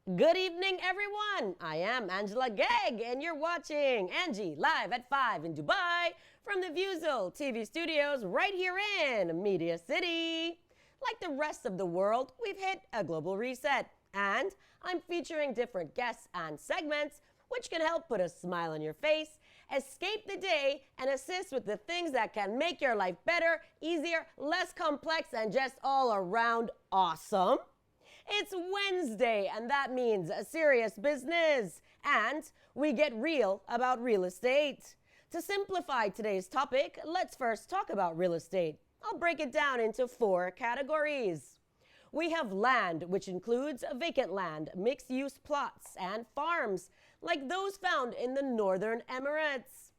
Good evening, everyone. I am Angela GEGG, and you're watching Angie live at 5 in Dubai from the vuuzle TV studios right here in Media City. Like the rest of the world, we've hit a global reset, and I'm featuring different guests and segments which can help put a smile on your face, escape the day, and assist with the things that can make your life better, easier, less complex, and just all around awesome. It's Wednesday, and that means a serious business. And we get real about real estate. To simplify today's topic, let's first talk about real estate. I'll break it down into 4 categories. We have land, which includes vacant land, mixed-use plots, and farms, like those found in the Northern Emirates.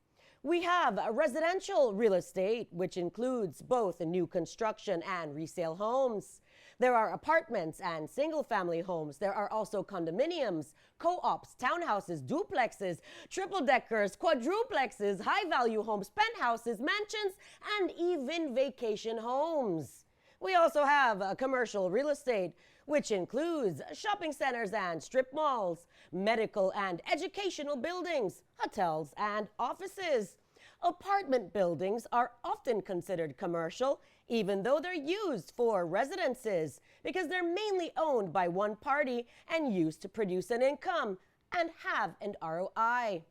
We have residential real estate, which includes both new construction and resale homes. There are apartments and single-family homes. There are also condominiums, co-ops, townhouses, duplexes, triple-deckers, quadruplexes, high-value homes, penthouses, mansions, and even vacation homes. We also have commercial real estate, which includes shopping centers and strip malls, medical and educational buildings, hotels, and offices. Apartment buildings are often considered commercial, even though they're used for residences, because they're mainly owned by one party and used to produce an income and have an ROI.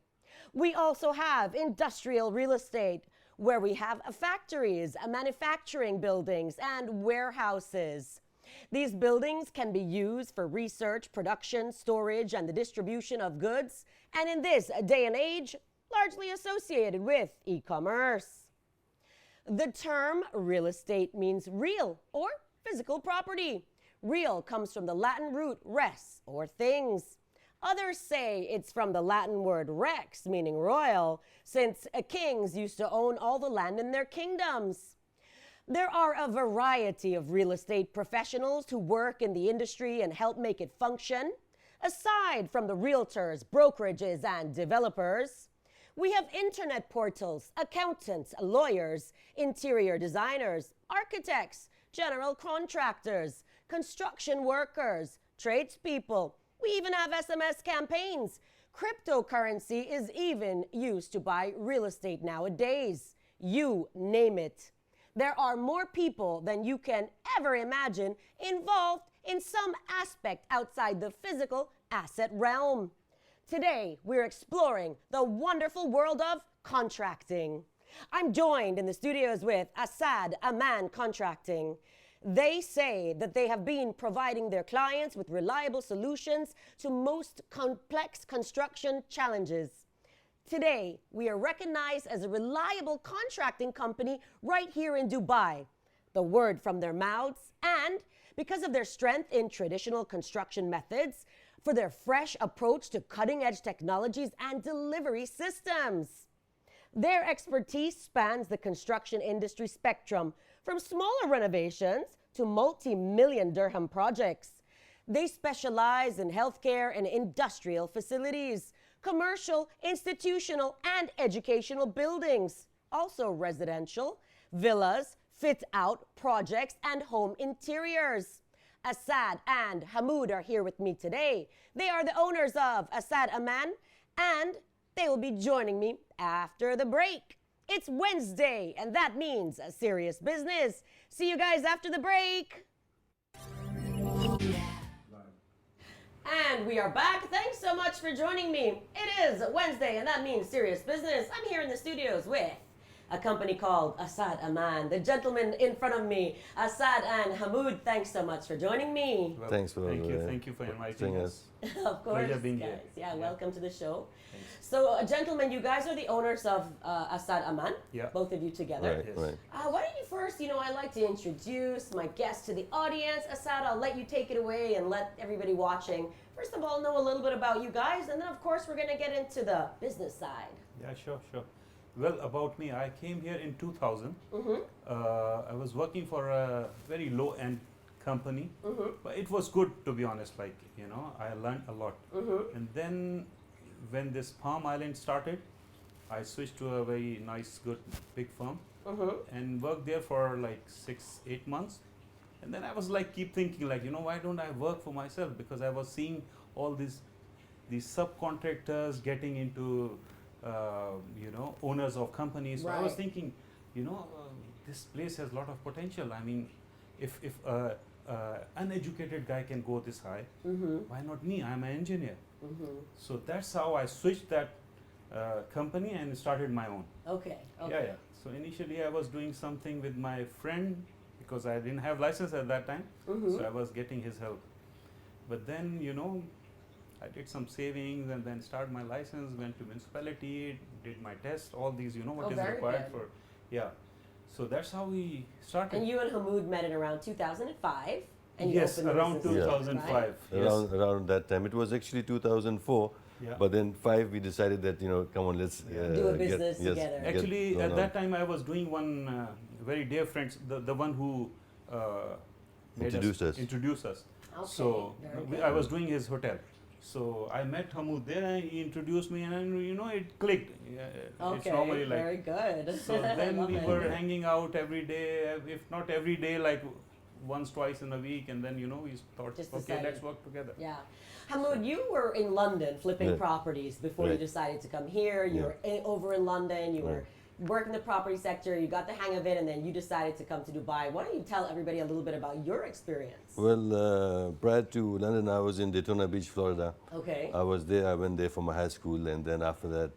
We also have industrial real estate, where we have factories, manufacturing buildings, and warehouses. These buildings can be used for research, production, storage, and the distribution of goods, and in this day and age, largely associated with e-commerce. The term real estate means real or physical property. Real comes from the Latin root res, or things. Others say it's from the Latin word rex, meaning royal, since kings used to own all the land in their kingdoms. There are a variety of real estate professionals who work in the industry and help make it function. Aside from the realtors, brokerages, and developers, we have internet portals, accountants, lawyers, interior designers, architects, general contractors, construction workers, tradespeople. We even have SMS campaigns. Cryptocurrency is even used to buy real estate nowadays. You name it. There are more people than you can ever imagine involved in some aspect outside the physical asset realm. Today, we're exploring the wonderful world of contracting. I'm joined in the studios with Asad Aman Contracting. They say that they have been providing their clients with reliable solutions to most complex construction challenges. Today, we are recognized as a reliable contracting company right here in Dubai. The word from their mouths, and because of their strength in traditional construction methods, for their fresh approach to cutting-edge technologies and delivery systems. Their expertise spans the construction industry spectrum, from smaller renovations to multi-million dirham projects. They specialize in healthcare and industrial facilities, commercial, institutional, and educational buildings, also residential, villas, fit-out projects, and home interiors. Asad and Hamoud are here with me today. They are the owners of Asad Aman, and they will be joining me after the break. It's Wednesday, and that means a serious business. See you guys after the break. And we are back. Thanks so much for joining me. It is Wednesday, and that means serious business. I'm here in the studios with a company called Asad Aman. The gentleman in front of me, Asad and Hamoud, thanks so much for joining me. Well, Thanks for thank you for inviting us. Of course, Pleasure being guys. here. Yeah, Yeah. welcome to the show. Thanks. So, gentlemen, you guys are the owners of Asad Aman, Yeah. both of you together. Right, Yes. right. Why don't you first, I like to introduce my guest to the audience. Asad, I'll let you take it away and let everybody watching, first of all, know a little bit about you guys. And then, of course, we're going to get into the business side. Yeah, sure. Well, about me, I came here in 2000. I was working for a very low-end company, but it was good, to be honest. I learned a lot. And then when this Palm Island started, I switched to a very nice, good, big firm and worked there for like 6-8 months. And then I was like, keep thinking like, why don't I work for myself? Because I was seeing all these subcontractors getting into, owners of companies. So I was Right. thinking, this place has a lot of potential. I mean, if uneducated guy can go this high, why not me? I'm an engineer. So that's how I switched that company and started my own. Okay. Yeah. So initially I was doing something with my friend because I didn't have license at that time. So I was getting his help. But then, I did some savings and then started my license, went to municipality, did my test, all these, what is very required good. for, yeah. So that's how we started. And you and Hamoud met in around 2005. And you Yes, opened the around business, 2005. right? Yes. Around that time. It was actually 2004, Yeah. but then 5 we decided that, come on, let's Do a business together. Actually, at that time I was doing one very dear friend, the one who made introduced us. Okay, So very good. I was doing his hotel. So I met Hamoud there, he introduced me and it clicked. It's Okay, normally like very good. so then Love we it. were hanging out every day, if not every day, like once, twice in a week, and then we thought, Just okay, decided. let's work together. Yeah. Hamoud, you were in London flipping Yeah. properties before you Right. decided to come here. You Yeah. were over in London, you Yeah. were working the property sector, you got the hang of it, and then you decided to come to Dubai. Why don't you tell everybody a little bit about your experience? Well, prior to London, I was in Daytona Beach, Florida. Okay. I was there. I went there for my high school, and then after that,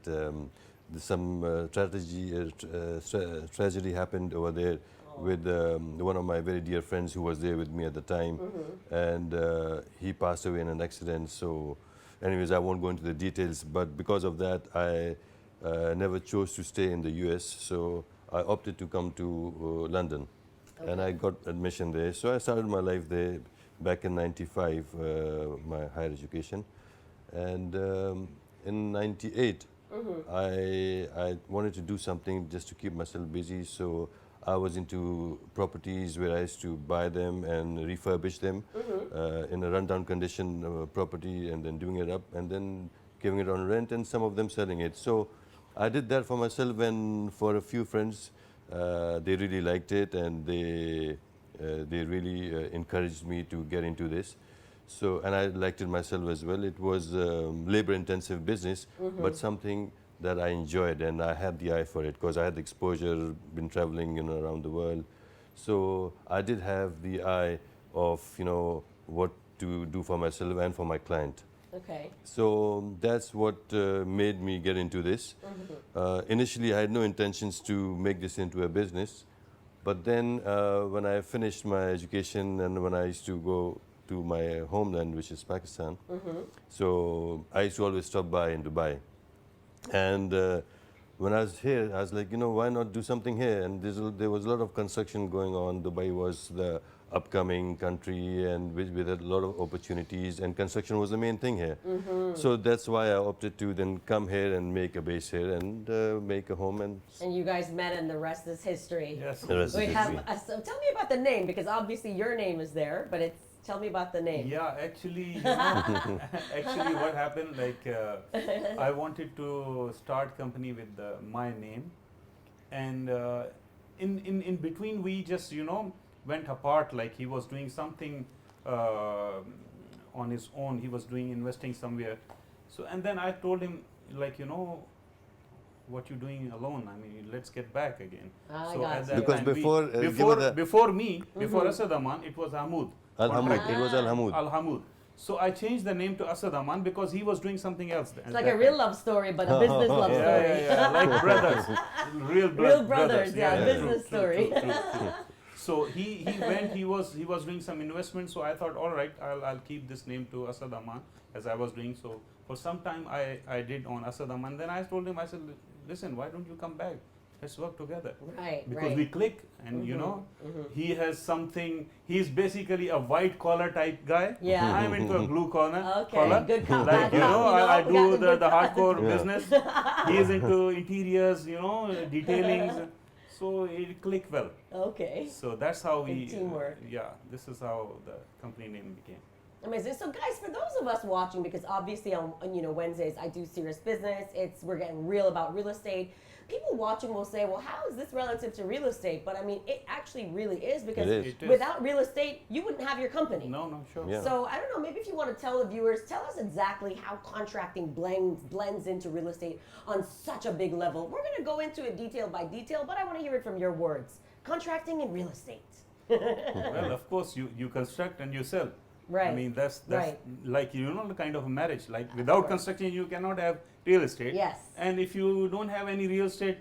some tragedy happened over there with one of my very dear friends who was there with me at the time, and he passed away in an accident. So, anyways, I won't go into the details, but because of that, I never chose to stay in the U.S. So I opted to come to London, and I got admission there. So I started my life there back in '95, my higher education, and in '98. I wanted to do something just to keep myself busy, so I was into properties where I used to buy them and refurbish them in a rundown condition property, and then doing it up and then giving it on rent, and some of them selling it. So I did that for myself, and for a few friends, they really liked it, and they really encouraged me to get into this. So, and I liked it myself as well. It was labor-intensive business, but something that I enjoyed, and I had the eye for it because I had the exposure, been traveling, around the world. So I did have the eye of, what to do for myself and for my client. Okay. So that's what made me get into this. Initially, I had no intentions to make this into a business, but then when I finished my education and when I used to go to my homeland, which is Pakistan, so I used to always stop by in Dubai. And when I was here, I was like, why not do something here? And there was a lot of construction going on. Dubai was the upcoming country and with a lot of opportunities, and construction was the main thing here. So that's why I opted to then come here and make a base here and make a home. And And you guys met, and the rest is history. Yes. The rest is We have. history. So tell me about the name, because obviously your name is there, but it's. Tell me about the name. Yeah, actually, actually, what happened? Like, I wanted to start company with my name, and in between we just went apart. Like he was doing something on his own. He was doing investing somewhere. So and then I told him like what you doing alone? I mean, let's get back again. I So got at you. that Because time before, before me, before Asad Aman, it was Hamoud. Al-Hamoud, it was Al-Hamoud. Al-Hamoud. So I changed the name to Asad Aman because he was doing something else. It's like a real love story, but a business love story. Yeah, like brothers, Real brothers, yeah, business true, story. true. So he went. He was doing some investment. So I thought, all right, I'll keep this name to Asad Aman as I was doing. So for some time I did on Asad Aman. Then I told him, I said, listen, why don't you come back? Let's work together. Right, Because right. we click, and he has something. He's basically a white collar type guy. Yeah. I'm into a blue collar. Okay, good cop, Like bad cop, I we do got the good cop. hardcore Yeah. business. He's into interiors, detailings. So it clicked well. Okay. So that's how we. Good teamwork. Yeah, this is how the company name became. Amazing. So, guys, for those of us watching, because obviously on Wednesdays I do serious business. We're getting real about real estate. People watching will say, "Well, how is this relative to real estate?" But I mean, it actually really is, because It is. It is. without real estate, you wouldn't have your company. No, sure. Yeah. So I don't know. Maybe if you want to tell the viewers, tell us exactly how contracting blends into real estate on such a big level. We're going to go into it detail by detail, but I want to hear it from your words. Contracting and real estate. Well, of course, you construct and you sell. Right. I mean, that's Right. like, the kind of a marriage. Like, without course. construction, you cannot have real estate. Yes. And if you don't have any real estate,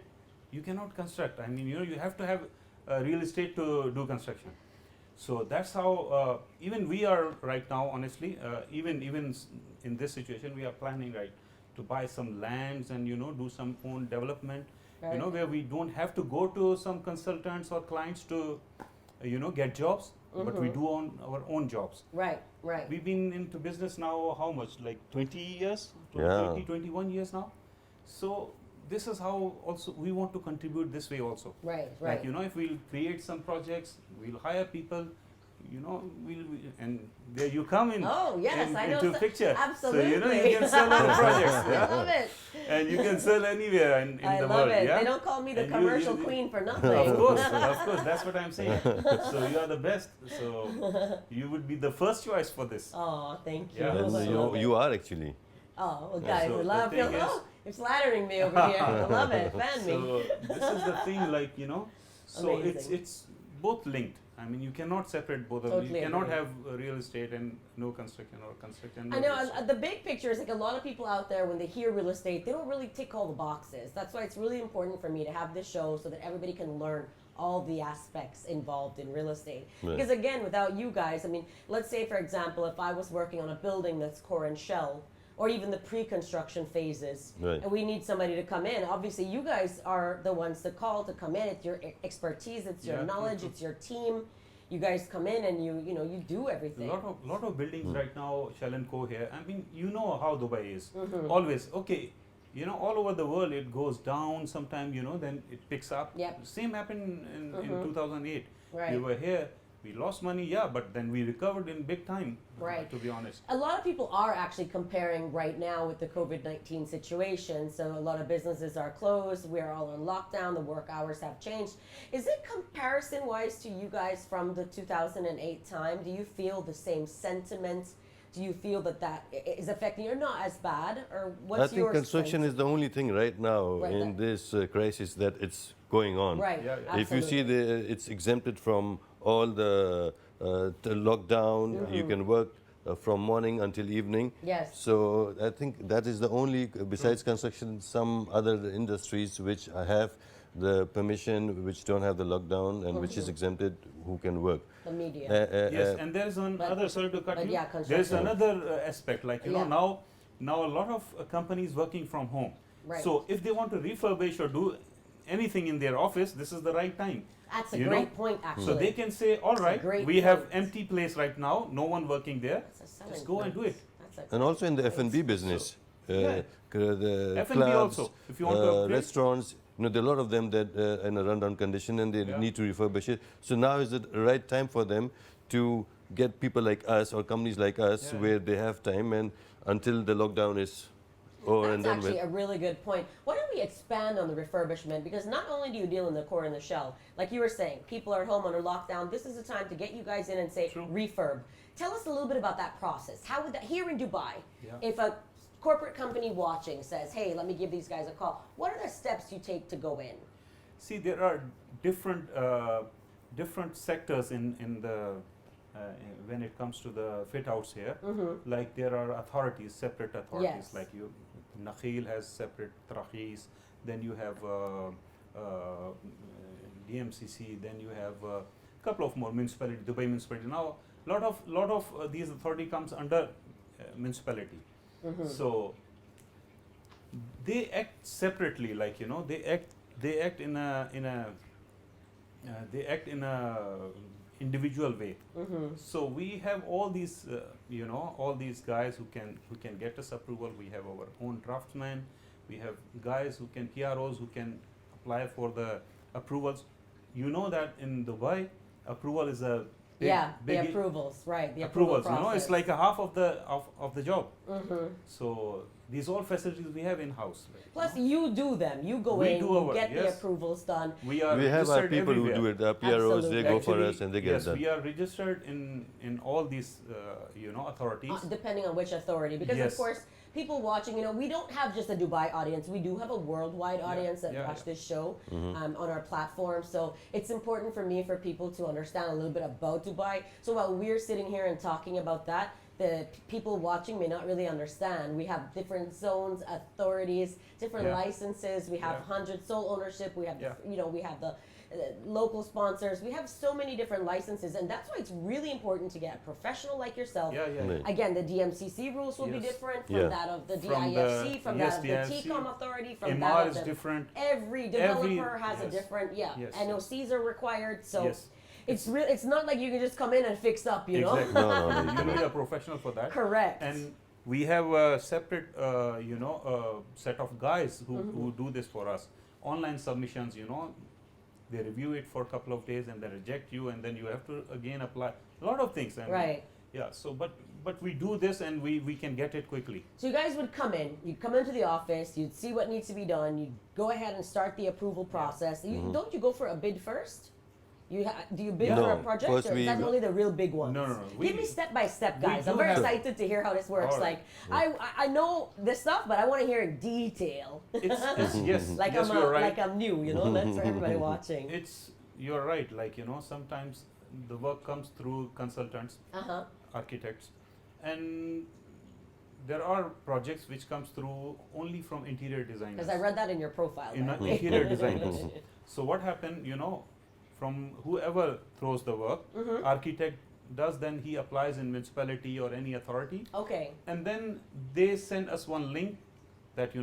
you cannot construct. I mean, you have to have real estate to do construction. So that's how even we are right now, honestly, even in this situation, we are planning, right, to buy some lands and, do some own development, Right. where we don't have to go to some consultants or clients to, get jobs, but we do our own jobs. Right. Right. We've been into business now, how much? Like 20 years? Yeah. 20, 21 years now. So this is how also we want to contribute this way also. Right. Right. Like, if we'll create some projects, we'll hire people, and there you come in, Oh yes, I know. into picture. Absolutely. So, you can sell our projects. I Yeah? love it. And you can sell anywhere in I the love world. it. Yeah? They don't call me the And commercial queen for nothing. Of course, that's what I'm saying. So you are the best. So you would be the first choice for this. Oh, thank you. Yeah. I And love it. you are actually. Oh, well, Yeah, guys, so I the love thing it. is- Oh, you're flattering me over here. I love it. Fan me. So this is the thing, like, so Amazing. it's both linked. I mean, you cannot separate both of them. Totally You cannot agree. have real estate and no construction, or construction. No I know, real estate. and the big picture is like a lot of people out there, when they hear real estate, they don't really tick all the boxes. That's why it's really important for me to have this show so that everybody can learn all the aspects involved in real estate. Right. Because again, without you guys, I mean, let's say for example, if I was working on a building that's core and shell, or even the pre-construction phases, Right. and we need somebody to come in, obviously you guys are the ones to call to come in. It's your expertise, it's your Yeah, knowledge, true. it's your team. You guys come in and you do everything. Lot of buildings right now, Shell and Co here. I mean, you know how Dubai is. Mm-hmm. Always, okay, all over the world it goes down sometime, then it picks up. Yep. Same happened in 2008. Right. We were here, we lost money, yeah, but then we recovered in big time, Right. to be honest. A lot of people are actually comparing right now with the COVID-19 situation. So a lot of businesses are closed. We're all in lockdown. The work hours have changed. Is it comparison-wise to you guys from the 2008 time? Do you feel the same sentiment? Do you feel that is affecting you? Not as bad, or what's I think your construction sense? is the only thing right now Right, in that- this crisis that it's going on. Right. Yeah, yeah. If you see it's exempted from all the lockdown, you can work from morning until evening. Yes. So I think that is the only, besides construction, some other industries which have the permission, which don't have the lockdown and which is exempted, who can work. The media. Yes, and there's another, sorry to cut but you, yeah, there's construction. another aspect, like, Yeah. now a lot of companies working from home. Right. So if they want to refurbish or do anything in their office, this is the right time. That's a you great know? point, actually. So they can say, all right, great we have point. empty place right now, no one working there, That's a selling just go and do point. it. That's a And also in the great F&B point. business, Yeah. the F&B clubs, also, if you want to upgrade. restaurants, there are a lot of them that in a rundown condition and they Yeah. need to refurbish it. So now is the right time for them to get people like us or companies like us Yeah. where they have time, and until the lockdown is over and That's done actually with. a really good point. Why don't we expand on the refurbishment? Because not only do you deal in the core and the shell, like you were saying, people are at home under lockdown. This is the time to get you guys in and say True. refurb. Tell us a little bit about that process. How would that, here in Dubai, Yeah. if a corporate company watching says, hey, let me give these guys a call, what are the steps you take to go in? See, there are different sectors in the when it comes to the fit outs here. Like there are authorities, separate authorities. Yes. Like Nakhil has separate Trakhis. Then you have DMCC. Then you have a couple of more municipality, Dubai municipality. Now, lot of these authority comes under municipality. So they act separately. Like they act in a individual way. So we have all these all these guys who can get us approval. We have our own draftsmen. We have guys who can PROs who can apply for the approvals. You know that in Dubai, approval is a Yeah, big the approvals, right? The approval approvals. You know, process. it's like a half of the job. So these all facilities we have in house. Plus, you do them. You go We in, do you our- get the yes. approvals done. We are We have our registered people who everywhere. do it. Our PROs, they go for Actually, us and they get yes, it done. we are registered in all these authorities. Depending on which authority, because of Yes. course, people watching, we don't have just a Dubai audience. We do have a worldwide audience that yeah, watch yeah. this show on our platform. So it's important for me for people to understand a little bit about Dubai. So while we're sitting here and talking about that, the people watching may not really understand. We have different zones, authorities, different Yeah. licenses. We have Yeah. 100 sole ownership. We have, Yeah. we have the local sponsors. We have so many different licenses, and that's why it's really important to get a professional like yourself. Yeah, yeah. Right. Again, the DMCC rules will be Yes. different from Yeah. that of the From DIFC, from yes, that of the DIFC. TCOM authority, from MR that is of the, different. every developer has a yes. different, Yes. NOCs are required, so Yes. it's real. It's not like you can just come in and fix up, you know? Exactly. No, You need a professional for that. Correct. And we have a separate, set of guys who do this for us. Online submissions, they review it for a couple of days and they reject you, and then you have to again apply a lot of things. And Right. Yeah. So, but we do this and we can get it quickly. So you guys would come in, you'd come into the office, you'd see what needs to be done, you'd go ahead and start the approval process. Don't you go for a bid first? Do you bid Yeah. for a No, project, first or is we- that only the real big ones? No, no, no. Give me step by step, we guys. I'm do very have- excited to hear how this works. All right. Like, I know this stuff, but I want to hear in detail. It's yes. Like yes, I'm you're right. like I'm new, That's for everybody watching. You're right. Like sometimes the work comes through consultants, architects, and there are projects which comes through only from interior designers. Because I read that in your profile. by the way. Interior designers. So what happened, from whoever throws the work, architect does, then he applies in municipality or any authority, Okay. and then they send us one link that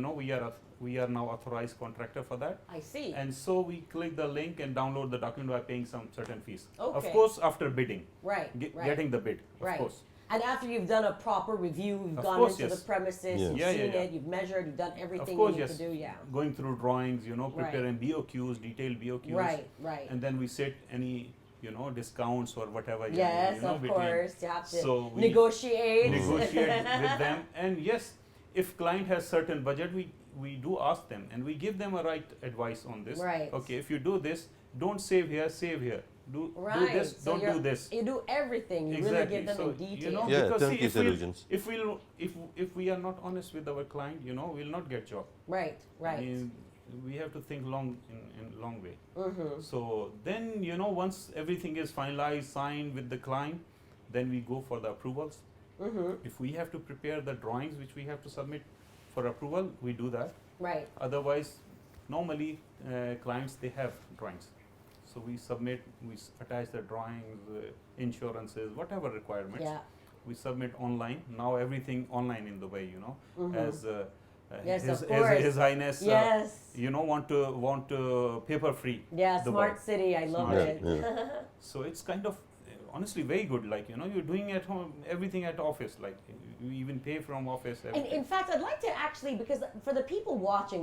we are now authorized contractor for that. I see. And so we click the link and download the document by paying some certain fees. Of Okay. course, after bidding, Right. Right. getting the bid, of Right. course. And after you've done a proper review, you've Of gone course, into yes. the premises, Yeah. you've Yeah, seen yeah. it, you've measured, you've done everything course, you need yes. to do. Yeah. Going through drawings, preparing BOQs, detailed BOQs. Right. Right. And then we set any, discounts or whatever. Yes, of between. course. You have to So we negotiate. negotiate with them, and yes, if client has certain budget, we do ask them and we give them a right advice on this. Right. Okay, if you do this, don't save here, save here. Do Right. this, So don't you're- do this. You do everything. You Exactly. really give them So, in detail. Yeah, because turnkey if we solutions. if we are not honest with our client, we'll not get job. Right. Right. I mean, we have to think long in long way. Mm-hmm. So then once everything is finalized, signed with the client, then we go for the approvals. Mm-hmm. If we have to prepare the drawings which we have to submit for approval, we do that. Right. Otherwise, normally clients, they have drawings. So we submit, attach the drawings, insurances, whatever requirements. Yeah. We submit online. Now everything online in the way, as Yes, his, of course. His Highness, Yes. want to paper free. Yeah. Dubai. Smart city. I love Smart it. city. So it's kind of honestly very good. Like you're doing at home everything at office. Like you even pay from office. And Everything. in fact, I'd like to actually, because for the people watching,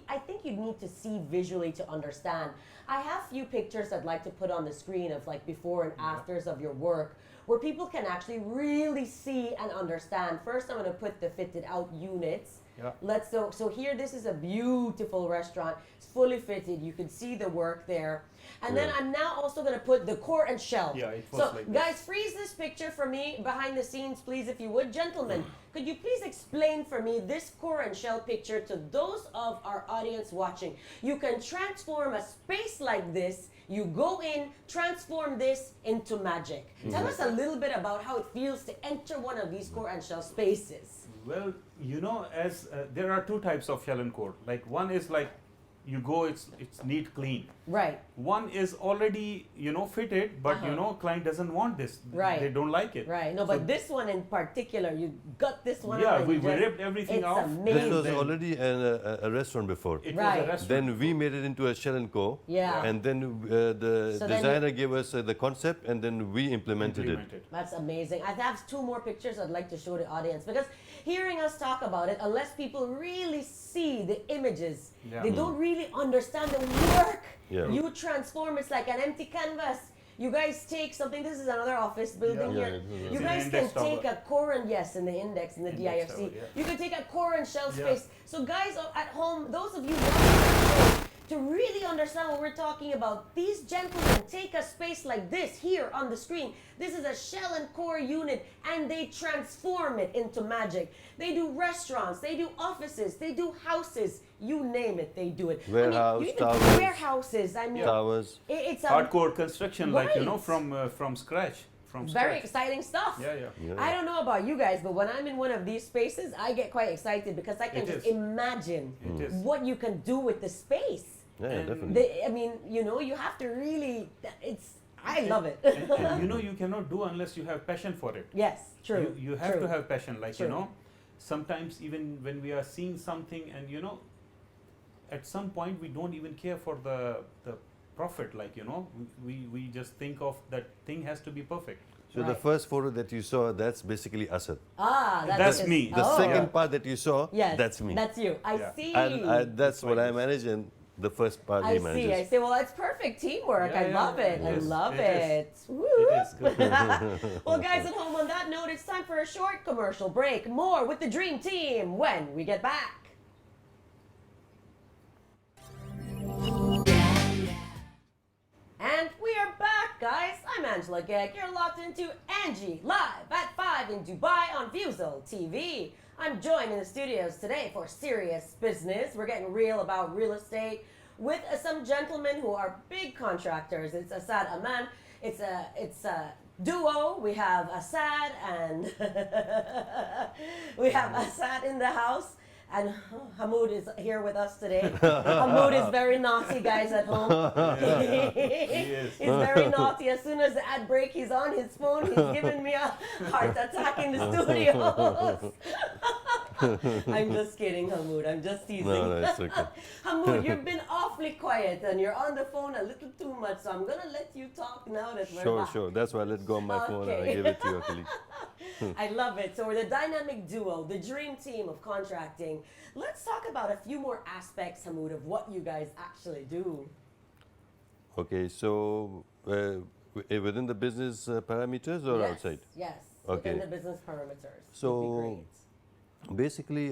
I think you need to see visually to understand. I have few pictures I'd like to put on the screen of like before and afters of your work, where people can actually really see and understand. First, I'm going to put the fitted out units. Yeah. So here, this is a beautiful restaurant. It's fully fitted. You can see the work there. And then Yeah. I'm now also going to put the core and shell. Yeah, it was so like this. guys, freeze this picture for me behind the scenes, please, if you would. Gentlemen, could you please explain for me this core and shell picture to those of our audience watching? You can transform a space like this. You go in, transform this into magic. Tell us a little bit about how it feels to enter one of these core and shell spaces. Well, as there are two types of shell and core. Like one is like you go, it's neat, clean. Right. One is already fitted, but client doesn't want this. Right. They don't like it. Right. No, So but this one in particular, you got this one. Yeah, out and we you just- ripped everything it's off. Amazing. This was Then- already a restaurant before. It Right. was a restaurant. Then we made it into a shell and co. Yeah. And then the So then designer gave us the concept, and then we implemented it. That's amazing. I have two more pictures I'd like to show the audience, because hearing us talk about it, unless people really see the images, Yeah. they don't really understand the work Yeah. you transform. It's like an empty canvas. You guys take something. This is another office building Yeah, here. it was You an guys can index take tower. a core and yes, in the index in the Index DIFC. tower, yeah. You can take a core and shell Yeah. space. So guys at home, those of you watching, to really understand what we're talking about, these gentlemen take a space like this here on the screen. This is a shell and core unit, and they transform it into magic. They do restaurants, they do offices, they do houses. You name it, they do it. Warehouse, you even do towers. warehouses. I mean, Towers. it's a Hardcore construction, like, you know, Right. from scratch. From very scratch. exciting stuff. Yeah, yeah. Yeah. I don't know about you guys, but when I'm in one of these spaces, I get quite excited because I can It just is. imagine It is. what you can do with the space. Yeah, And definitely. I mean, you know, you have to really. I love it. And you know, you cannot do unless you have passion for it. Yes, true. You have true. to have passion. Like, True. you know, sometimes even when we are seeing something and, you know, at some point we don't even care for the profit. Like, you know, we just think of that thing has to be perfect. So the Right. first photo that you saw, that's basically Asad. That's it. me. The Oh. second Yeah. part that you saw, Yes, that's me. That's you. I Yeah. see. And that's It's what like I this. manage, and the first part I he see. manages. I see. Well, that's perfect teamwork. Yeah, I yeah, love it. it I is. love It it. Woo. It is good. Well, guys at home, on that note, it's time for a short commercial break. More with the Dream Team when we get back. And we are back, guys. I'm Angela Gegg. You're locked into Angie live at 5 in Dubai on vuuzle TV. I'm joined in the studios today for serious business. We're getting real about real estate with some gentlemen who are big contractors. It's Asad Aman. It's a duo. We have Asad and we have Asad in the house. And Hamoud is here with us today. Hamoud is very naughty, guys at home. is. He's very naughty. As soon as the ad break, he's on his phone. He's giving me a heart attack in the studios. I'm just kidding, Hamoud. I'm just teasing. No, it's okay. Hamoud, you've been awfully quiet and you're on the phone a little too much. So I'm going to let you talk now that we're Sure, back. sure. That's why I let go of my phone and I Okay. gave it to your colleague. I love it. So we're the dynamic duo, the dream team of contracting. Let's talk about a few more aspects, Hamoud, of what you guys actually do. Okay, so within the business parameters or yes, outside? Yes, Okay. within the business parameters. So, would be great. Basically,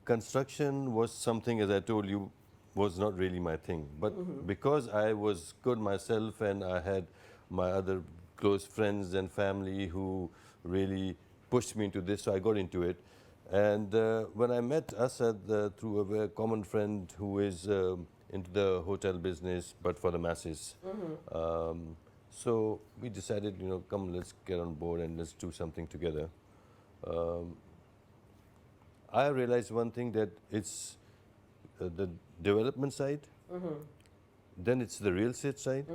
construction was something, as I told you, was not really my thing. But because I was good myself and I had my other close friends and family who really pushed me into this, so I got into it. And when I met Asad through a very common friend who is into the hotel business, but for the masses. So we decided, you know, come, let's get on board and let's do something together. I realized one thing, that it's the development side, then it's the real estate side,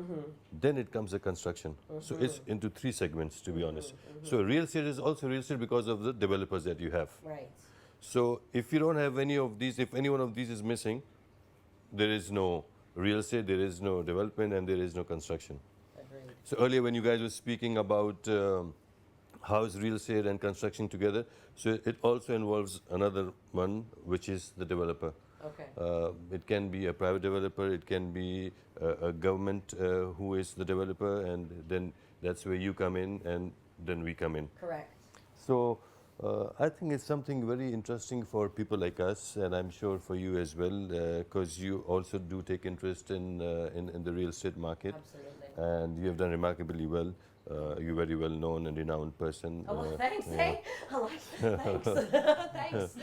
then it comes the construction. So it's into three segments, to be honest. So real estate is also real estate because of the developers that you have. Right. So if you don't have any of these, if any one of these is missing, there is no real estate, there is no development, and there is no construction. Agreed. So earlier when you guys were speaking about how is real estate and construction together, so it also involves another one, which is the developer. Okay. It can be a private developer, it can be a government who is the developer, and then that's where you come in and then we come in. Correct. So I think it's something very interesting for people like us, and I'm sure for you as well, because you also do take interest in the real estate market, Absolutely. and you have done remarkably well. You're very well known and renowned person. Oh, well, thanks, yeah. hey? I like thanks. Thanks.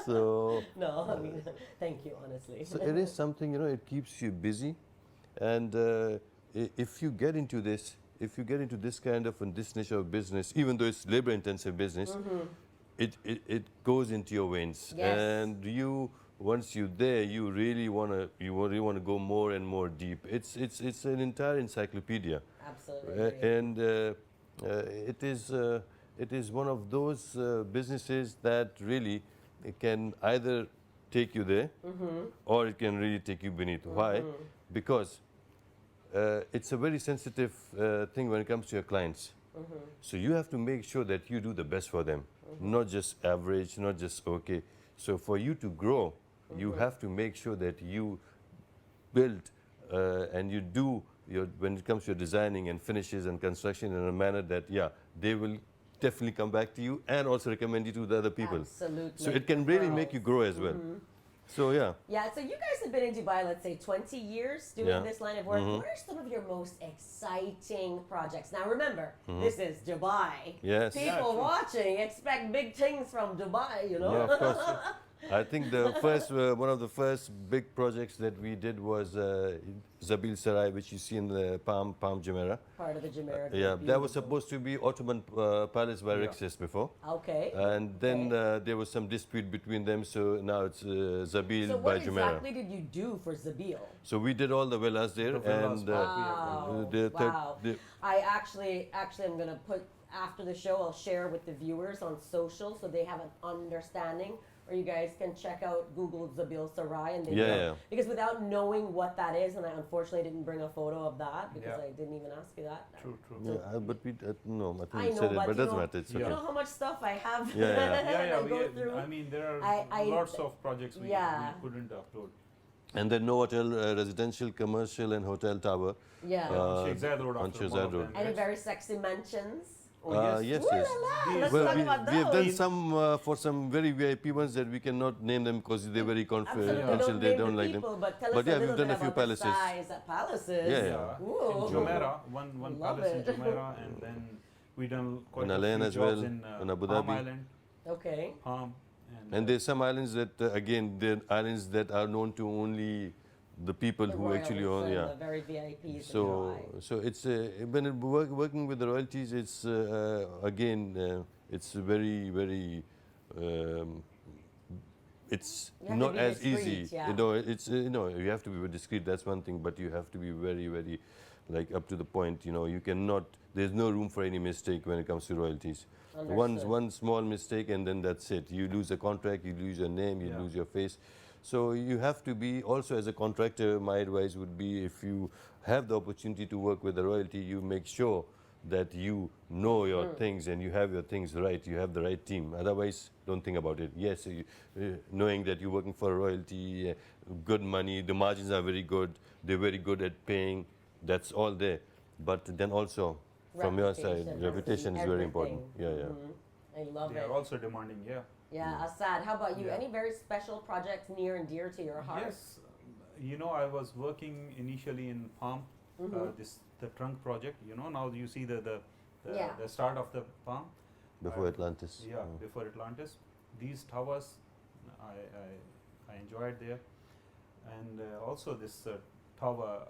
So, No, I mean, thank you, honestly. so it is something, you know, it keeps you busy, and if you get into this, if you get into this kind of and this niche of business, even though it's labor-intensive business, it goes into your veins, Yes. and you, once you're there, you really want to go more and more deep. It's an entire encyclopedia. Absolutely. agree. And it is one of those businesses that really it can either take you there or it can really take you beneath. Why? Because it's a very sensitive thing when it comes to your clients. So you have to make sure that you do the best for them, not just average, not just okay. So for you to grow, you have to make sure that you build and you do when it comes to your designing and finishes and construction in a manner that, yeah, they will definitely come back to you and also recommend you to the other people. Absolutely. So it can really make you grow as well. So yeah. Yeah, so you guys have been in Dubai, let's say 20 years doing Yeah. this line of work. What are some of your most exciting projects? Now remember, this is Dubai. Yes. People watching expect big things from Dubai, you know? Yeah, of course. I think the first, one of the first big projects that we did was Zabil Sarai, which you see in the Palm Jumeirah. Part of the Jumeirah. Yeah, that was supposed to be Ottoman Palace by Rixis before. Okay. And then there was some dispute between them, so now it's Zabil So by what Jumeirah. exactly did you do for Zabil? So we did all the villas there, The villas, and Wow. the third- Wow. the- I actually I'm going to put, after the show, I'll share with the viewers on social so they have an understanding, or you guys can check out Google Zabil Sarai and they Yeah, know. yeah. Because without knowing what that is, and I unfortunately didn't bring a photo of that because Yeah. I didn't even ask you that. True. yeah, but we no, I think I we know, said it, but but it you doesn't know, matter. It's you okay. know how much stuff I have Yeah, yeah. that I go we, through? I mean, there are I- lots of projects we couldn't upload. And then Novotel residential, commercial, and hotel tower. Yeah. Sheikh Zayed Road on after Sheikh Mall of Zayed Road. them, Any yes. very sexy mentions? Oh, Yes, Ooh yes. la la, let's Well, talk about we have done those. some for some very VIP ones that we cannot name them because they're very Absolutely, confidential. They name don't the like people, them. but tell But us yeah, a we've little done bit a few about palaces. the size at palaces. Yeah, yeah. Ooh. In Jumeirah, one Love palace it. in Jumeirah, and then we done quite In a Al Ain few as jobs well, in Abu Palm Dhabi. Island, Okay. Palm, And there's some islands that again, they're islands that are known to only the people The who actually royals own. and Yeah. the very VIPs. So, so it's when working with the royalties, it's again, it's very, very. It's You have to not be as discreet, easy. yeah. You know, it's you have to be discreet. That's one thing, but you have to be very, very, like up to the point. You know, you cannot. There's no room for any mistake when it comes to royalties. Understood. One small mistake and then that's it. You lose a contract, you lose your name, you lose your face. So you have to be also as a contractor. My advice would be if you have the opportunity to work with the royalty, you make sure that you know your things and you have your things right. You have the right team. Otherwise, don't think about it. Yes, knowing that you're working for a royalty, good money, the margins are very good. They're very good at paying. That's all there. But then also from your side, reputation is very important. Yeah, yeah. I love they it. are also demanding. Yeah. Yeah, Asad, how about you? Yeah. Any very special projects near and dear to your heart? Yes, you know, I was working initially in Palm, the trunk project. You know, now you see the Yeah. the start of the Palm. Before Atlantis. Yeah, before Atlantis. These towers, I enjoyed there, and also this tower,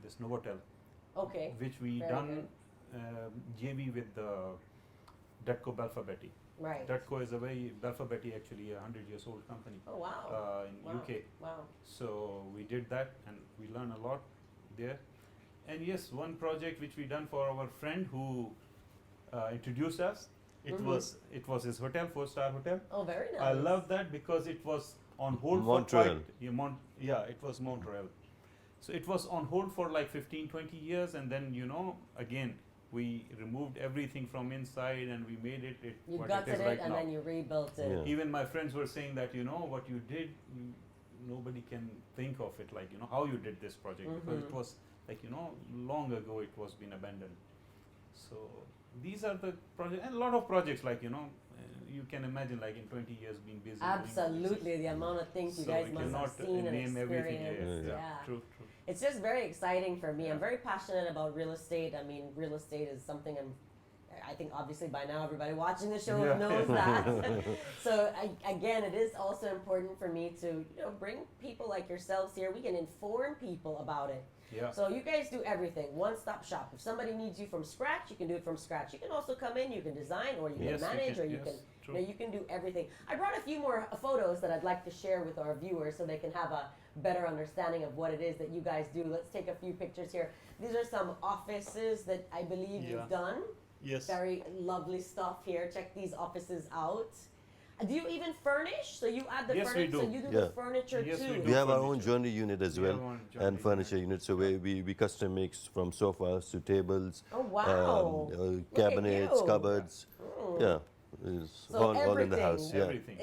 this Novotel, Okay. which we Very done JV with the Datco Belfa Betty. Right. Datco is a very Belfa Betty, actually a 100 years old company Oh, wow. in Wow. UK. Wow. So we did that and we learned a lot there. And yes, one project which we done for our friend who introduced us. It was his hotel, 4-star hotel. Oh, very nice. I love that because it was on hold Montreal. for quite, yeah, it was Montreal. So it was on hold for like 15-20 years, and then again we removed everything from inside and we made it You what gutted it is it right and now. then you rebuilt it. Yeah. Even my friends were saying that what you did, nobody can think of it like how you did this project because it was like long ago it was been abandoned. So these are the projects, and a lot of projects like you can imagine like in 20 years being busy. doing all these Absolutely, the things. amount of things you So guys we must have cannot, seen and name everything, experienced. yeah. Yeah. True. It's just very exciting for me. I'm Yeah. very passionate about real estate. I mean, real estate is something I think obviously by now everybody watching the show Yeah. knows that. So again, it is also important for me to bring people like yourselves here. We can inform people about it. Yeah. So you guys do everything, one-stop shop. If somebody needs you from scratch, you can do it from scratch. You can also come in, you can design, or you can Yes, you manage, can, or you yes, can true. you can do everything. I brought a few more photos that I'd like to share with our viewers so they can have a better understanding of what it is that you guys do. Let's take a few pictures here. These are some offices that I believe you've done. Yes. Very lovely stuff here. Check these offices out. Do you even furnish? So you add the Yes, we furniture. do. So you do Yeah. the furniture Yes, we too. do. We have our own Furniture. joinery unit as We well have our own joinery and furniture unit. So we custom make from sofas to tables, Oh wow! Look at cabinets, you. cupboards. Yeah. It's So all in the everything. house. Yeah. Everything.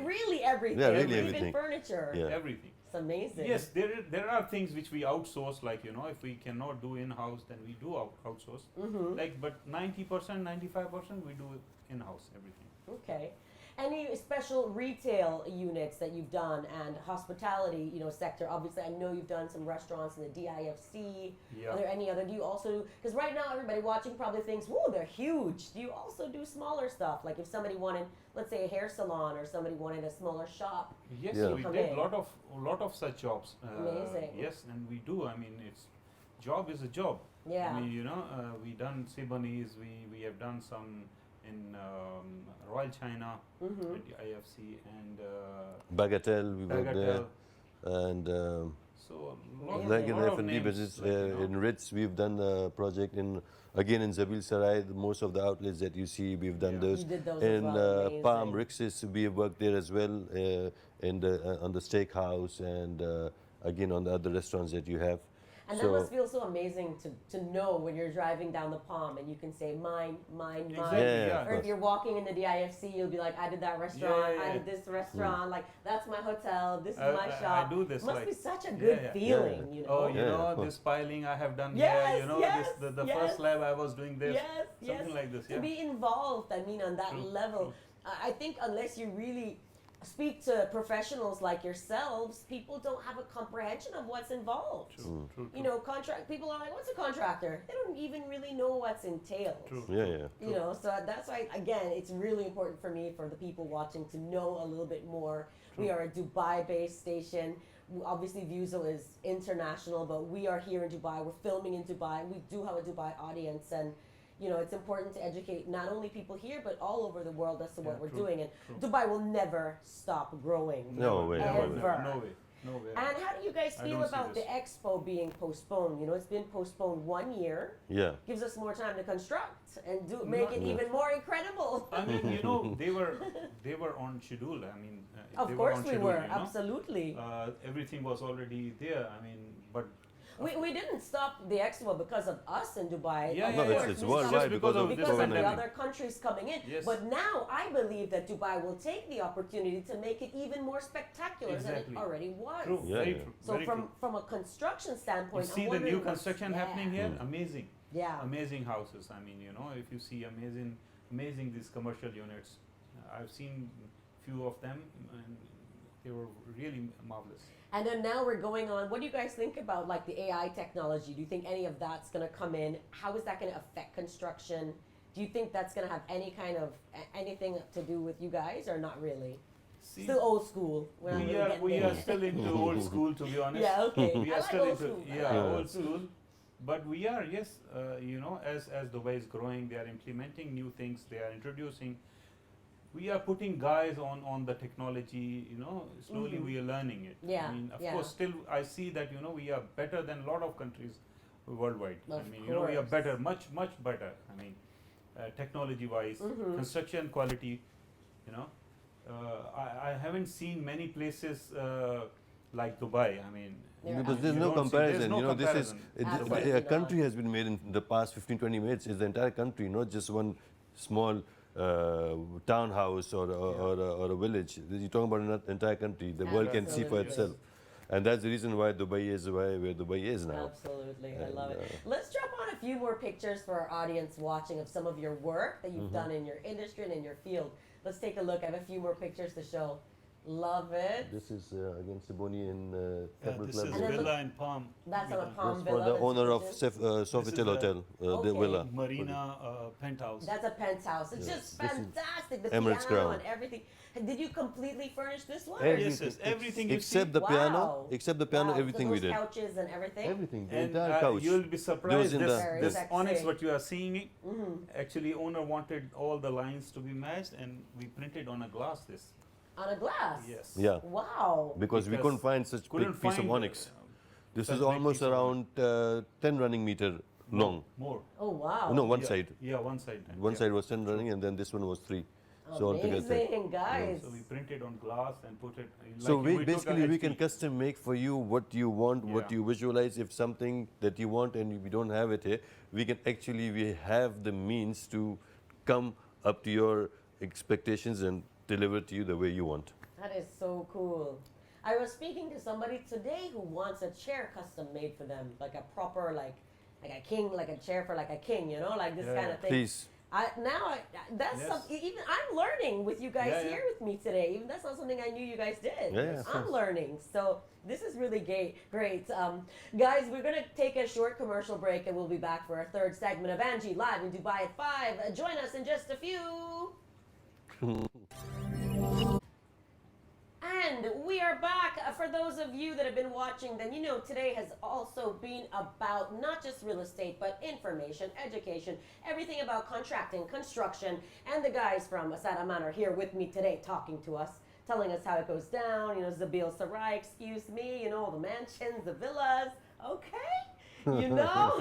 Really everything. Yeah, really Even everything. furniture. Yeah. Everything. It's amazing. Yes, there are things which we outsource, like if we cannot do in house, then we do outsource. Like, but 90%, 95% we do in house everything. Okay. Any special retail units that you've done and hospitality, sector? Obviously, I know you've done some restaurants in the DIFC. Yeah. Are there any other? Do you also? Because right now, everybody watching probably thinks, "Whoa, they're huge." Do you also do smaller stuff? Like if somebody wanted, let's say, a hair salon, or somebody wanted a smaller shop. Yes, Yeah. we Come did in. lot of such jobs. Amazing. Yes, and we do. I mean, it's job is a job. Yeah. I mean, we done Siboney's. We have done some in Royal China at the IFC and Bagatelle, we worked there. Bagatelle. And So like in lot of F&B names, business, like, in Ritz, we've done a project again in Zabil Sarai. Most of the outlets that you see, we've done Yeah. those. You did those as In well. Amazing. Palm Rixis, we have worked there as well, on the steakhouse and again on the other restaurants that you have. And that must feel so amazing to know when you're driving down the Palm and you can say mine, mine, mine. Exactly, Yeah, Or if you're walking in the DIFC, you'll be like, I did that restaurant, Yeah. I did this restaurant, like that's my hotel, this is my I shop. do this, Must like- be such a good Yeah. feeling, you know. Oh, Yeah, of course. this piling I have done Yes, here. yes, the yes. first lab I was doing this. Yes, Something yes. like this. To Yeah. be involved, I mean, on that True, level, I think unless you really speak to professionals like yourselves, people don't have a comprehension of what's involved. True. Contract people are like, what's a contractor? They don't even really know what's entailed. True. Yeah. So that's why, again, it's really important for me, for the people watching, to know a little bit more. We are a Dubai-based station. Obviously, vuuzle is international, but we are here in Dubai. We're filming in Dubai. We do have a Dubai audience, and it's important to educate not only people here, but all over the world as to what we're true, doing. And true. Dubai will never stop growing. No way, no way. Ever. No way. And how do you guys I feel don't see about the this. expo being postponed? It's been postponed 1 year. Yeah. Gives us more time to construct and make it even more incredible. I mean, they were on schedule. I mean, Of they course on we schedule, were, absolutely. Everything was already there. I mean, but We didn't stop the expo because of us in Dubai. Yeah, Of yeah, No, course, it's we worldwide stopped because of because of the pandemic. other countries coming in. Yes. But now I believe that Dubai will take the opportunity to make it even more spectacular than Exactly. it already was. true, Yeah, very yeah. true. So very true. from a construction You standpoint, see I'm the wondering new what's- construction happening here? Amazing. Yeah. Amazing houses. I mean, if you see amazing these commercial units. I've seen few of them and they were really marvelous. And then now we're going on. What do you guys think about like the AI technology? Do you think any of that's going to come in? How is that going to affect construction? Do you think that's going to have any kind of anything to do with you guys, or not really? See, Still old school. We're not really getting we there. are still into old school, to be honest. Yeah, okay. We I are like still old into school. old school. But we are, yes, as Dubai is growing, they are implementing new things. They are introducing. We are putting guys on the technology. Slowly we are learning it. Yeah, I mean, of yeah. course, still I see that we are better than a lot of countries worldwide. Of I mean, we are course. better, much better. I mean, technology-wise, construction quality. I haven't seen many places like Dubai. I mean, There Because there's you no don't see- there's comparison. no This is comparison. Absolutely a not. country has been made in the past 15-20 minutes. It's the entire country, not just one small townhouse or a village. You're talking about an entire country. The world can see for Absolutely. itself, and that's the reason why Dubai is where Dubai is now. Absolutely, I And, love it. Let's drop on a few more pictures for our audience watching of some of your work that you've done in your industry and in your field. Let's take a look. I have a few more pictures to show. Love it. This is again Siboni in Capital this Club. is And then Villa in Palm. That's on a Villa. Palm That's Villa. for the that's owner of featured. Sofitel the- Hotel, the Okay. villa. Marina penthouse. That's a penthouse. It's just This is fantastic. The Emirates piano Crown. and everything. Did you completely furnish this one? Yes, yes, everything you except see. the piano, Wow. except the piano, Wow, everything so we those did. couches and everything. Everything, the And entire couch. you'll be surprised. in This, the- Very this sexy. onyx, what you are seeing, actually owner wanted all the lines to be matched, and we printed on a glass. This. On a glass. Yes. Yeah, Wow. because we Because couldn't find such Couldn't big piece of find, onyx. This such is big almost piece of around 10 running meter long. More. Oh wow. No, one Yeah. side. Yeah, one side. One yeah. side was 10 running, and then this one was 3. So altogether. Amazing, guys. So we printed on glass and put it. So like we took a we can HP. custom make for you what you want, what Yeah. you visualize. If something that you want and we don't have it here, we have the means to come up to your expectations and deliver to you the way you want. That is so cool. I was speaking to somebody today who wants a chair custom made for them, like a proper, like a king, like a chair for like a king, you know, like this kind of thing. Please. That's Yes. something. Even I'm learning with you guys Yeah, yeah. here with me today. Even that's not something I knew you guys did. Yeah, I'm learning. So this is really great. Guys, we're gonna take a short commercial break, and we'll be back for our third segment of Angie live in Dubai at 5. Join us in just a few. And we are back. For those of you that have been watching, then you know today has also been about not just real estate, but information, education, everything about contracting, construction. And the guys from Asad Aman are here with me today talking to us, telling us how it goes down. You know, Zabil Sarai, excuse me, you know, all the mansions, the villas. Okay? You know?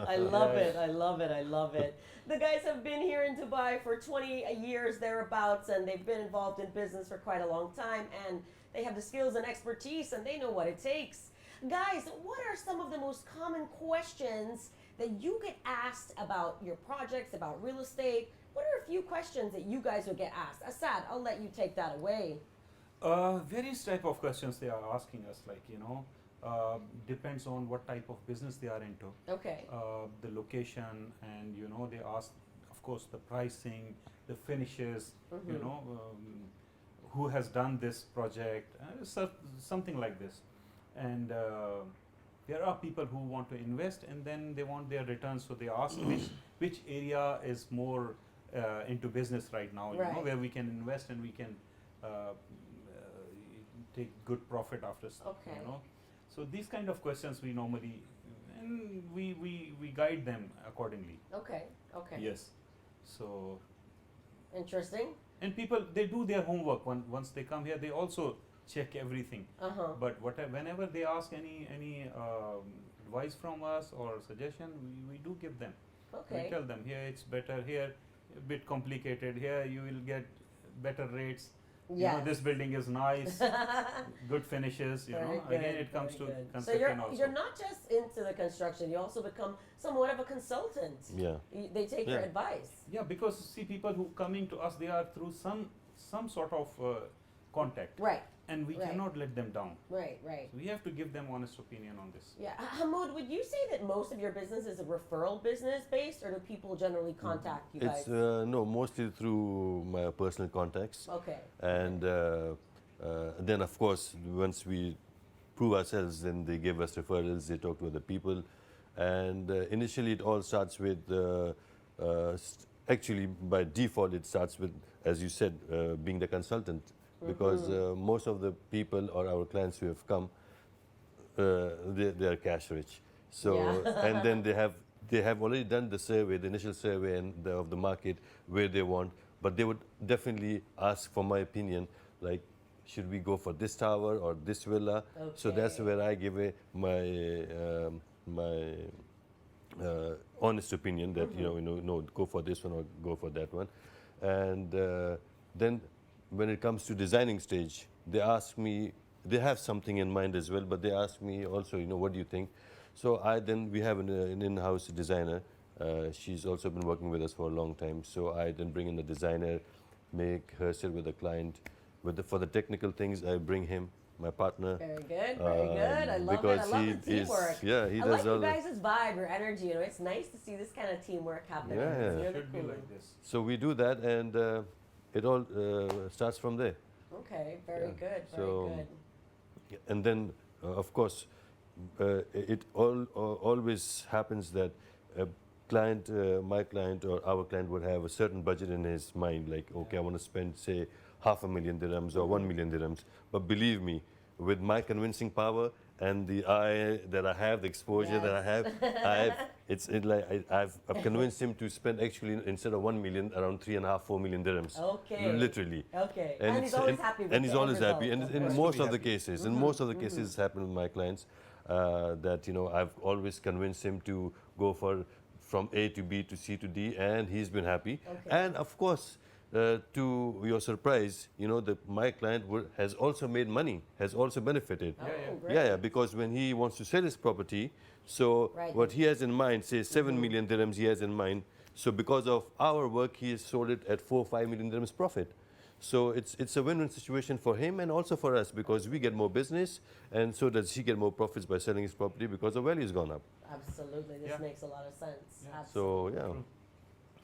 I love it. I love it. I love it. The guys have been here in Dubai for 20 years thereabouts, and they've been involved in business for quite a long time, and they have the skills and expertise, and they know what it takes. Guys, what are some of the most common questions that you get asked about your projects, about real estate? What are a few questions that you guys would get asked? Asad, I'll let you take that away. Various type of questions they are asking us, like, you know, depends on what type of business they are into. Okay. The location, and you know, they ask, of course, the pricing, the finishes, you know, who has done this project, something like this. And there are people who want to invest, and then they want their returns, so they ask which area is more into business right now, you know, where we can invest and we can take good profit after, Okay. you know. So these kind of questions we normally, and we guide them accordingly. Okay. Okay. Yes. So, Interesting. and people, they do their homework once they come here. They also check everything. Uh-huh. But whenever they ask any advice from us or suggestion, we do give them. Okay. We tell them, here it's better, here a bit complicated, here you will get better rates. You know, Yes. this building is nice, good finishes, you Very know. good, Again, it comes very to good. So construction also. you're not just into the construction, you also become somewhat of a consultant. Yeah. They take your Yeah. advice. Yeah, because see, people who coming to us, they are through some sort of contact, Right, and we Right. cannot let them down. right, right. So we have to give them honest opinion on this. Yeah. Hamoud, would you say that most of your business is a referral business based, or do people generally contact you guys? It's no, mostly through my personal contacts. Okay. And then, of course, once we prove ourselves, then they give us referrals, they talk to other people. And initially, it all starts with, actually, by default, it starts with, as you said, being the consultant. Because most of the people or our clients who have come, they are cash rich. So, Yeah. and then they have already done the survey, the initial survey of the market where they want, but they would definitely ask for my opinion, like, should we go for this tower or this villa? So that's Okay. where I give my honest opinion that no, go for this one or go for that one. And then when it comes to designing stage, they ask me, they have something in mind as well, but they ask me also, what do you think? So we have an in-house designer. She's also been working with us for a long time. So I then bring in the designer, make her sit with the client. For the technical things, I bring him, my partner. Very good, very good. I love it. because I love he the teamwork. he I does like all you the. guys' vibe, your energy. It's nice to see this kind of teamwork happening. Yeah, It's yeah. really Should be cool. like this. So we do that, and it all starts from there. Okay, very Yeah. good, very So, good. And then, of course, it always happens that a client, my client or our client would have a certain budget in his mind, like, okay, I want to spend, say, $500,000 dirhams or 1 million dirhams. But believe me, with my convincing power and the eye that I have, the exposure that I have, I've convinced him to spend actually instead of 1 million, around 3.5, 4 million dirhams. Okay. Literally. Okay. And he's it's- always happy with and he's the always end happy. And result, in of most course. of the cases, it's happened with my clients that I've always convinced him to go from A to B to C to D, and he's been happy. Okay. And of course, to your surprise, my client has also made money, has also benefited. Oh, yeah. great. Yeah, because when he wants to sell his property, so Right. what he has in mind, say 7 million dirhams he has in mind, So because of our work, he has sold it at 4-5 million dirhams profit. So it's a win-win situation for him and also for us because we get more business and so does he get more profits by selling his property because the value has gone up. Absolutely. This Yeah. makes a lot of sense. Yeah. Absolutely. So yeah. True.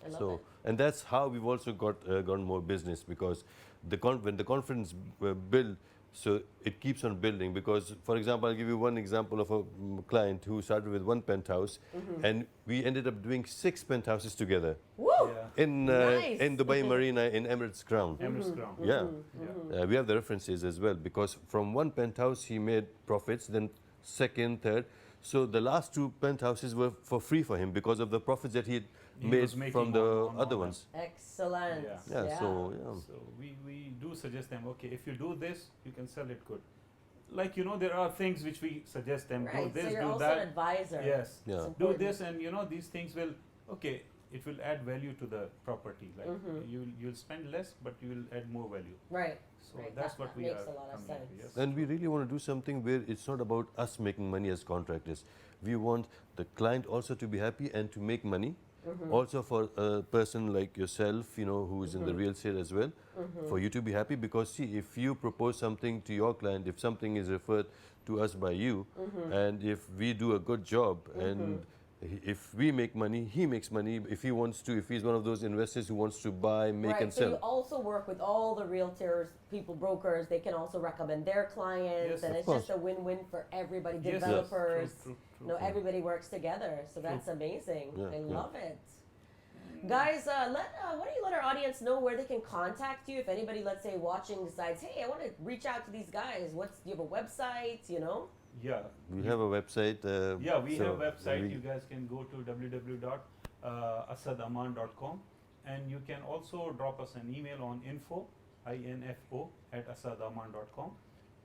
I love So it. and that's how we've also gotten more business because when the confidence build, so it keeps on building. Because for example, I'll give you one example of a client who started with one penthouse, and we ended up doing 6 penthouses together Woo! Yeah. Nice. in Dubai Marina in Emirates Crown. Emirates Crown. Yeah, Yeah. we have the references as well because from one penthouse he made profits, then second, third. So the last 2 penthouses were for free for him because of the profits that he had He made was making from the on other all ones. Excellent. Yeah. Yeah, so yeah. So we do suggest them, okay, if you do this, you can sell it good. Like, there are things which we suggest them, Right. do this, So you're do also that. an advisor. Yes. Yeah. It's Do important. this and, these things will, okay, it will add value to the property. Like, you'll spend less, but you will add more value. Right. So Right, that's that- what that we makes are a lot of coming to, sense. yes. And we really want to do something where it's not about us making money as contractors. We want the client also to be happy and to make money. Also for a person like yourself, who is in the real estate as well, for you to be happy because see, if you propose something to your client, if something is referred to us by you, and if we do a good job and if we make money, he makes money. If he's one of those investors who wants to buy, make Right. and So you sell. also work with all the realtors, people, brokers. They can also recommend their clients, Yes, and of it's course. just a win-win for everybody. Yes, yes. Developers. True. Everybody works together, so that's amazing. Yeah, I yeah. love it. Guys, why don't you let our audience know where they can contact you if anybody, let's say, watching decides, hey, I want to reach out to these guys. Do you have a website? Yeah. We have a website. Yeah, we so have a website. we- You guys can go to www.asadaman.com, and you can also drop us an email on info@asadaman.com.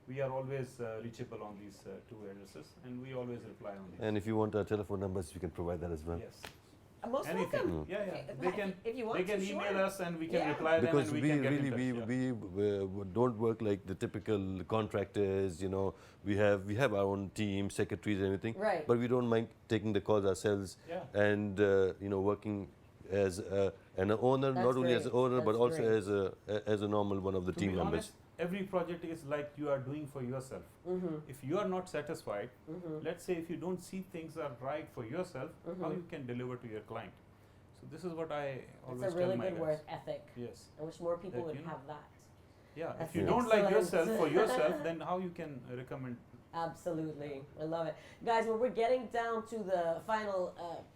We are always reachable on these 2 addresses, and we always reply on these. And if you want our telephone numbers, you can provide that as well. Yes. Most Anything. welcome. Yeah, yeah. Okay, They can. if you want They can to, email sure. us, and we can Yeah. reply them, Because and we we can get really in touch. we don't work like the typical contractors. We have our own team, secretaries, and everything. Right. But we don't mind taking the calls ourselves Yeah. and working as an owner, That's not only as an great. owner, but That's also great. as a normal one of the To team be members. honest, every project is like you are doing for yourself. If you are not satisfied, let's say if you don't see things are right for yourself, how you can deliver to your client? So this is what I always It's a tell really my good guys. work ethic. Yes. I wish more people That, would you know, have that. Yeah. That's If you don't like excellent. yourself for yourself, then how you can recommend? Absolutely. I love it. Guys, well, we're getting down to the final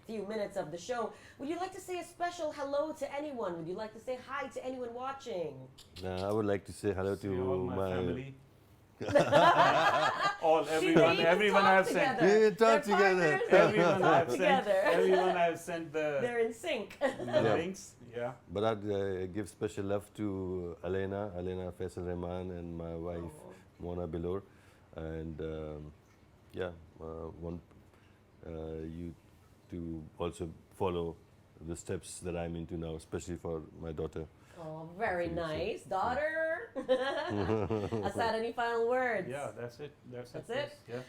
few minutes of the show. Would you like to say a special hello to anyone? Would you like to say hi to anyone watching? I would like to say hello See to all my my family. See, Everyone, they even everyone talk I've sent. together. We talk They're together. partners, they Everyone talk I've sent. together. Everyone I've sent the They're in sync. links. Yeah. But I'd give special love to Alena Faisal Rahman, and my wife Mona Bilor, and want you to also follow the steps that I'm into now, especially for my daughter. Oh, very Absolutely. nice. Daughter. Asad, any final words? Yeah, that's it. That's That's it. it? Yes. Yeah.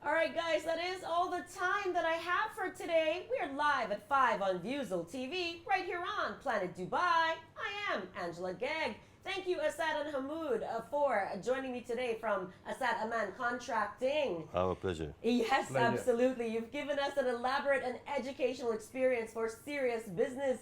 All right, guys, that is all the time that I have for today. We are live at 5 on vuuzle TV, right here on Planet Dubai. I am Angela Gegg. Thank you, Asad and Hamoud, for joining me today from Asad Aman Contracting. Our pleasure. Yes, Pleasure. absolutely. You've given us an elaborate and educational experience for serious business,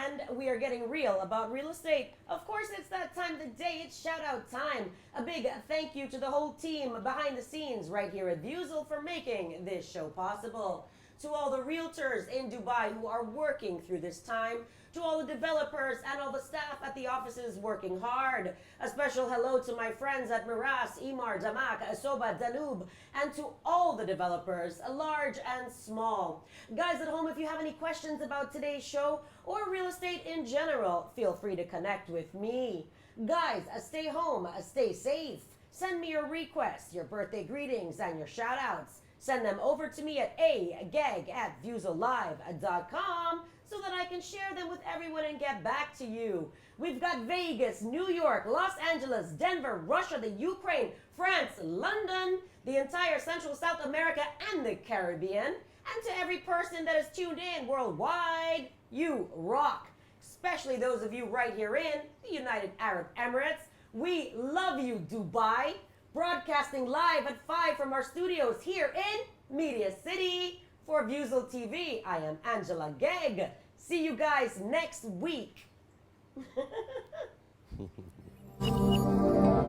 and we are getting real about real estate. Of course, it's that time of the day. It's shout out time. A big thank you to the whole team behind the scenes right here at vuuzle for making this show possible. To all the realtors in Dubai who are working through this time, to all the developers and all the staff at the offices working hard. A special hello to my friends at Miras, Imar, Damak, Asoba, Danube, and to all the developers, large and small. Guys at home, if you have any questions about today's show or real estate in general, feel free to connect with me. Guys, stay home, stay safe. Send me your requests, your birthday greetings, and your shout outs. Send them over to me at ageg@vuuzlelive.com so that I and share them with everyone and get back to you. We've got Vegas, New York, Los Angeles, Denver, Russia, the Ukraine, France, London, the entire Central South America and the Caribbean. And to every person that is tuned in worldwide, you rock. Especially those of you right here in the United Arab Emirates. We love you, Dubai. Broadcasting live at 5 from our studios here in Media City. For vuuzle TV, I am Angela Gegg. See you guys next week.